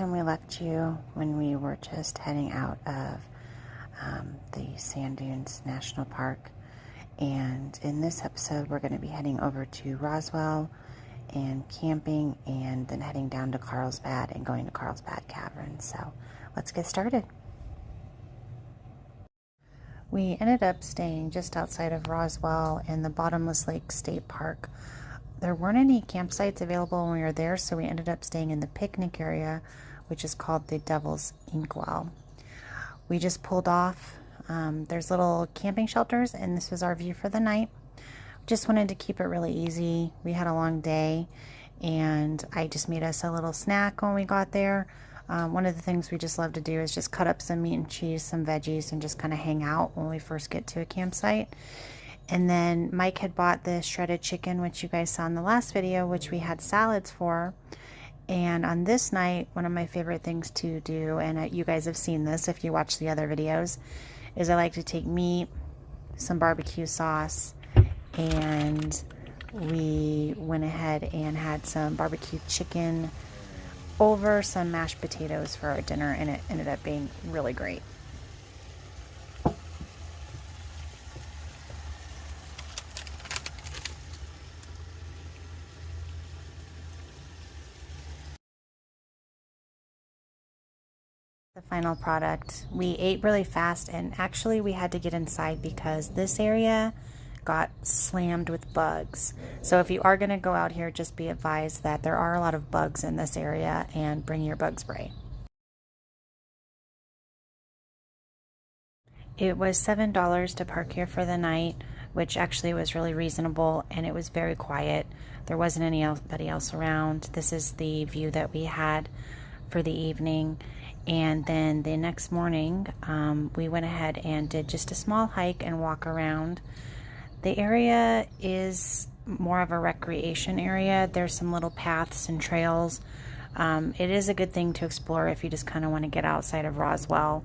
time we left you when we were just heading out of the Sand Dunes National Park. And in this episode, we're going to be heading over to Roswell and camping, and then heading down to Carlsbad and going to Carlsbad Caverns. So let's get started. We ended up staying just outside of Roswell in the Bottomless Lake State Park. There weren't any campsites available when we were there, so we ended up staying in the picnic area, which is called the Devil's Inkwell. We just pulled off. There's little camping shelters, and this was our view for the night. Just wanted to keep it really easy. We had a long day, and I just made us a little snack when we got there. One of the things we just love to do is just cut up some meat and cheese, some veggies, and just kind of hang out when we first get to a campsite. And then Mike had bought this shredded chicken, which you guys saw in the last video, which we had salads for. And on this night, one of my favorite things to do, and you guys have seen this if you watch the other videos, is I like to take meat, some barbecue sauce, and we went ahead and had some barbecue chicken over some mashed potatoes for our dinner, and it ended up being really great. The final product, we ate really fast, and actually we had to get inside because this area got slammed with bugs. So if you are going to go out here, just be advised that there are a lot of bugs in this area, and bring your bug spray. It was $7 to park here for the night, which actually was really reasonable, and it was very quiet. There wasn't anybody else around. This is the view that we had for the evening. And then the next morning, we went ahead and did just a small hike and walk around. The area is more of a recreation area. There's some little paths and trails. It is a good thing to explore if you just kind of want to get outside of Roswell.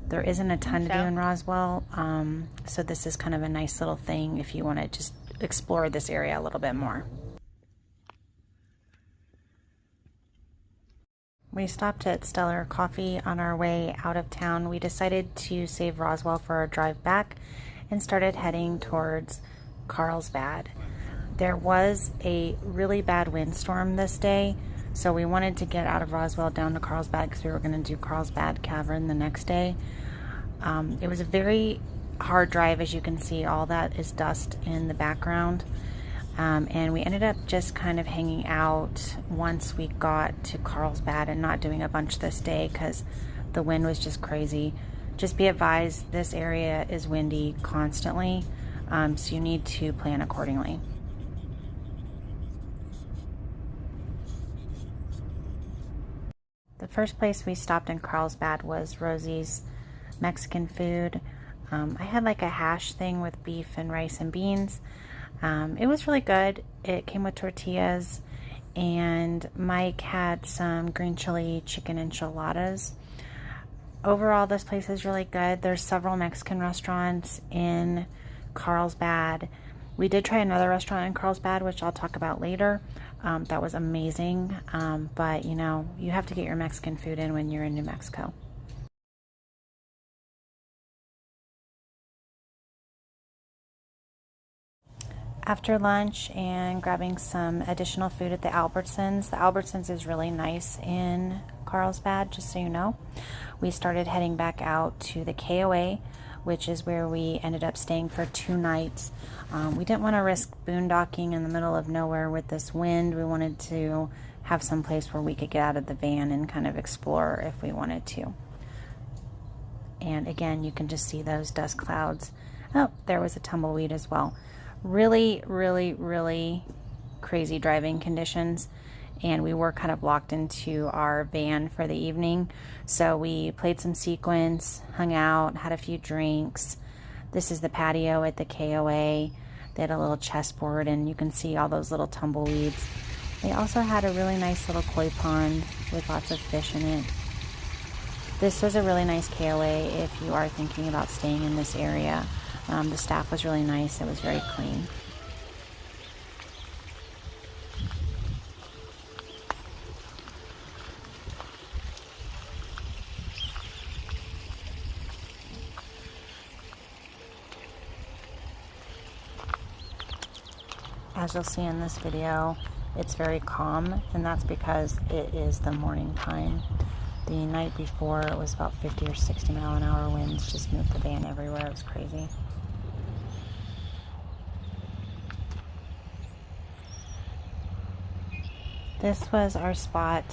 There isn't a ton to do in Roswell, so this is kind of a nice little thing if you want to just explore this area a little bit more. We stopped at Stellar Coffee on our way out of town. We decided to save Roswell for our drive back and started heading towards Carlsbad. There was a really bad windstorm this day, so we wanted to get out of Roswell down to Carlsbad because we were going to do Carlsbad Cavern the next day. It was a very hard drive. As you can see, all that is dust in the background. And we ended up just kind of hanging out once we got to Carlsbad and not doing a bunch this day because the wind was just crazy. Just be advised, this area is windy constantly, so you need to plan accordingly. The first place we stopped in Carlsbad was Rosies Mexican food. I had like a hash thing with beef and rice and beans. It was really good. It came with tortillas, and Mike had some green chili chicken enchiladas. Overall, this place is really good. There's several Mexican restaurants in Carlsbad. We did try another restaurant in Carlsbad, which I'll talk about later. That was amazing. But you know, you have to get your Mexican food in when you're in New Mexico. After lunch and grabbing some additional food at the Albertsons is really nice in Carlsbad, just so you know. We started heading back out to the KOA, which is where we ended up staying for 2 nights. We didn't want to risk boondocking in the middle of nowhere with this wind. We wanted to have some place where we could get out of the van and kind of explore if we wanted to. And again, you can just see those dust clouds. Oh, there was a tumbleweed as well. Really, really, really crazy driving conditions, and we were kind of locked into our van for the evening. So we played some sequence, hung out, had a few drinks. This is the patio at the KOA. They had a little chessboard, and you can see all those little tumbleweeds. They also had a really nice little koi pond with lots of fish in it. This was a really nice KOA if you are thinking about staying in this area. The staff was really nice. It was very clean. As you'll see in this video, it's very calm, and that's because it is the morning time. The night before, it was about 50 or 60 mile an hour winds, just moved the van everywhere. It was crazy. This was our spot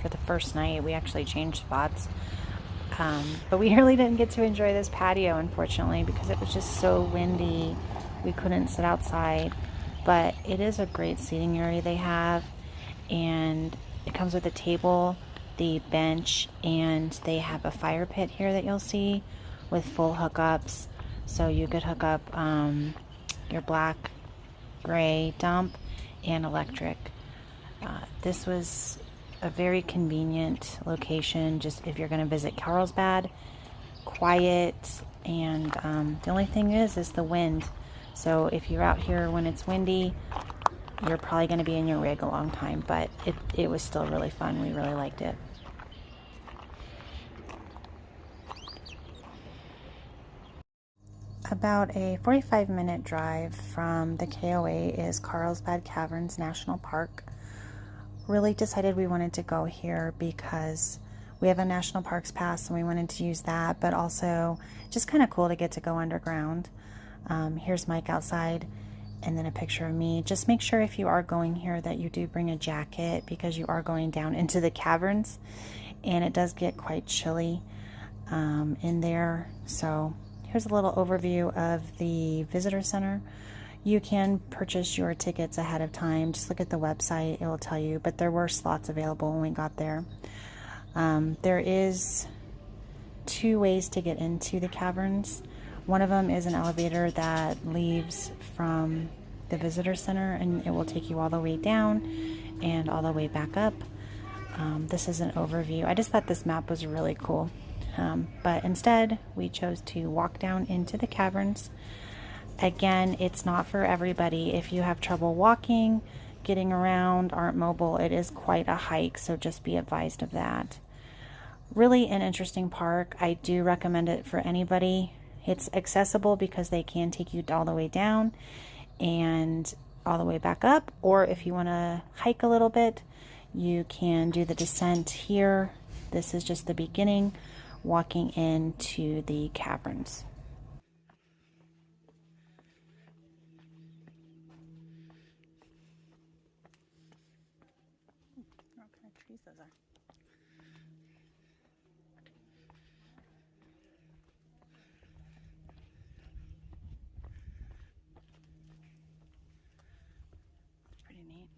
for the first night. We actually changed spots, but we really didn't get to enjoy this patio, unfortunately, because it was just so windy. We couldn't sit outside, but it is a great seating area they have, and it comes with a table, the bench, and they have a fire pit here that you'll see with full hookups. So you could hook up your black, gray dump and electric. This was a very convenient location just if you're going to visit Carlsbad. Quiet, and the only thing is the wind. So if you're out here when it's windy, you're probably going to be in your rig a long time, but it was still really fun. We really liked it. About a 45-minute drive from the KOA is Carlsbad Caverns National Park. Really decided we wanted to go here because we have a national parks pass and we wanted to use that, but also just kind of cool to get to go underground. Here's Mike outside, and then a picture of me. Just make sure if you are going here that you do bring a jacket, because you are going down into the caverns and it does get quite chilly in there. So here's a little overview of the visitor center. You can purchase your tickets ahead of time. Just look at the website, it will tell you, but there were slots available when we got there. There is 2 ways to get into the caverns. One of them is an elevator that leaves from the visitor center, and it will take you all the way down and all the way back up. This is an overview. I just thought this map was really cool. But instead, we chose to walk down into the caverns. Again, it's not for everybody. If you have trouble walking, getting around, aren't mobile, it is quite a hike, so just be advised of that. Really an interesting park. I do recommend it for anybody. It's accessible because they can take you all the way down and all the way back up, or if you want to hike a little bit, you can do the descent here. This is just the beginning, walking into the caverns. What kind of trees those are? Pretty neat.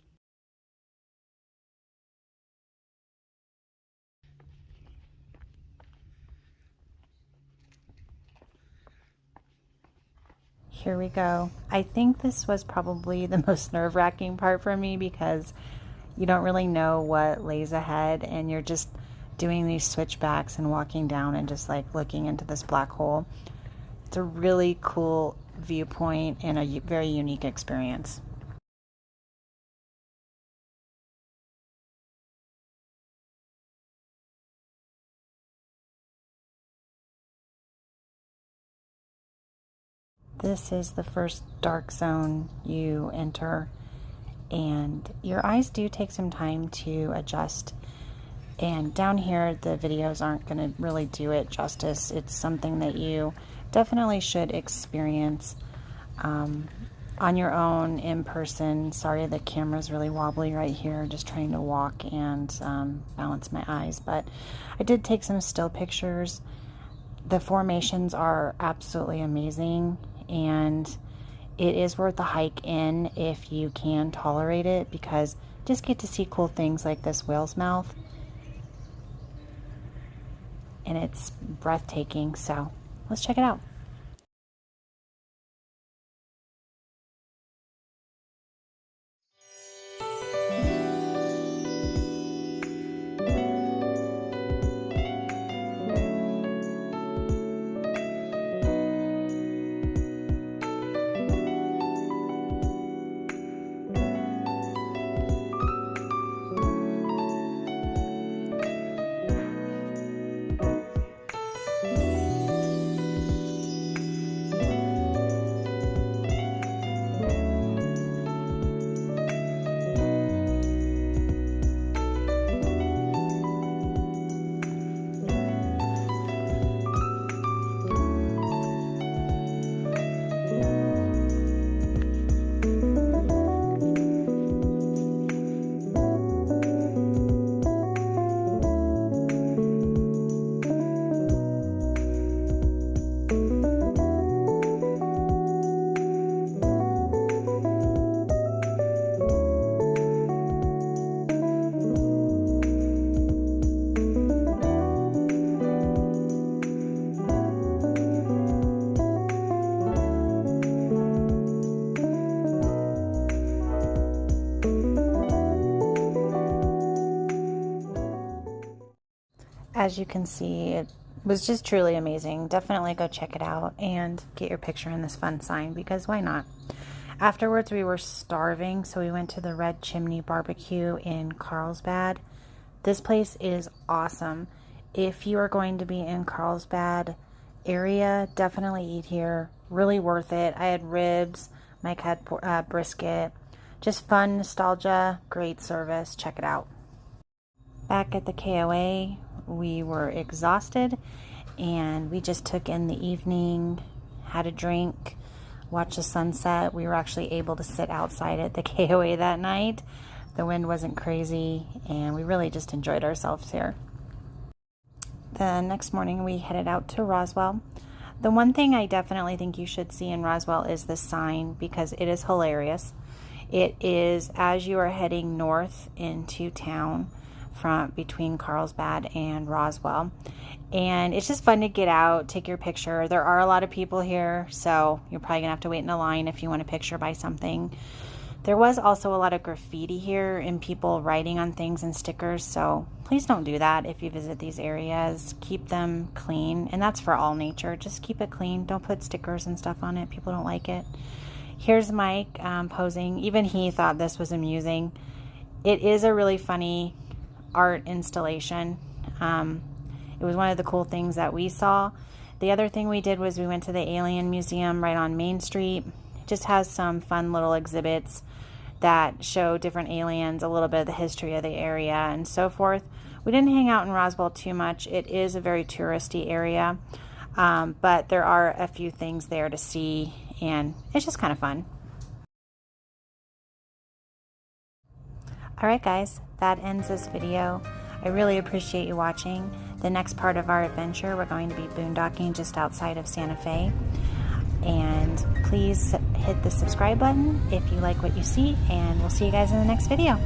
Here we go. I think this was probably the most nerve-wracking part for me because you don't really know what lays ahead, and you're just doing these switchbacks and walking down and just like looking into this black hole. It's a really cool viewpoint and a very unique experience. This is the first dark zone you enter, and your eyes do take some time to adjust. And down here, the videos aren't going to really do it justice. It's something that you definitely should experience on your own, in person. Sorry, the camera's really wobbly right here, just trying to walk and balance my eyes. But I did take some still pictures. The formations are absolutely amazing, and it is worth the hike in if you can tolerate it, because just get to see cool things like this whale's mouth, and it's breathtaking. So let's check it out. as you can see, it was just truly amazing. Definitely go check it out and get your picture in this fun sign, because why not? Afterwards, we were starving, so we went to the Red Chimney Barbecue in Carlsbad. This place is awesome. If you are going to be in Carlsbad area, definitely eat here. Really worth it. I had ribs, Mike had brisket. Just fun nostalgia, great service. Check it out. Back at the KOA, we were exhausted and we just took in the evening, had a drink, watched the sunset. We were actually able to sit outside at the KOA that night. The wind wasn't crazy and we really just enjoyed ourselves here. The next morning we headed out to Roswell. The one thing I definitely think you should see in Roswell is the sign, because it is hilarious. It is as you are heading north into town from between Carlsbad and Roswell, and it's just fun to get out, take your picture. There are a lot of people here, so you're probably gonna have to wait in a line if you want a picture by something. There was also a lot of graffiti here and people writing on things and stickers, so please don't do that if you visit these areas. Keep them clean, and that's for all nature. Just keep it clean. Don't put stickers and stuff on it. People don't like it. Here's Mike posing. Even he thought this was amusing. It is a really funny art installation. It was one of the cool things that we saw. The other thing we did was we went to the Alien Museum right on Main Street. It just has some fun little exhibits that show different aliens, a little bit of the history of the area and so forth. We didn't hang out in Roswell too much. It is a very touristy area, but there are a few things there to see, and it's just kind of fun. Alright guys, that ends this video. I really appreciate you watching. The next part of our adventure, we're going to be boondocking just outside of Santa Fe. And please hit the subscribe button if you like what you see, and we'll see you guys in the next video.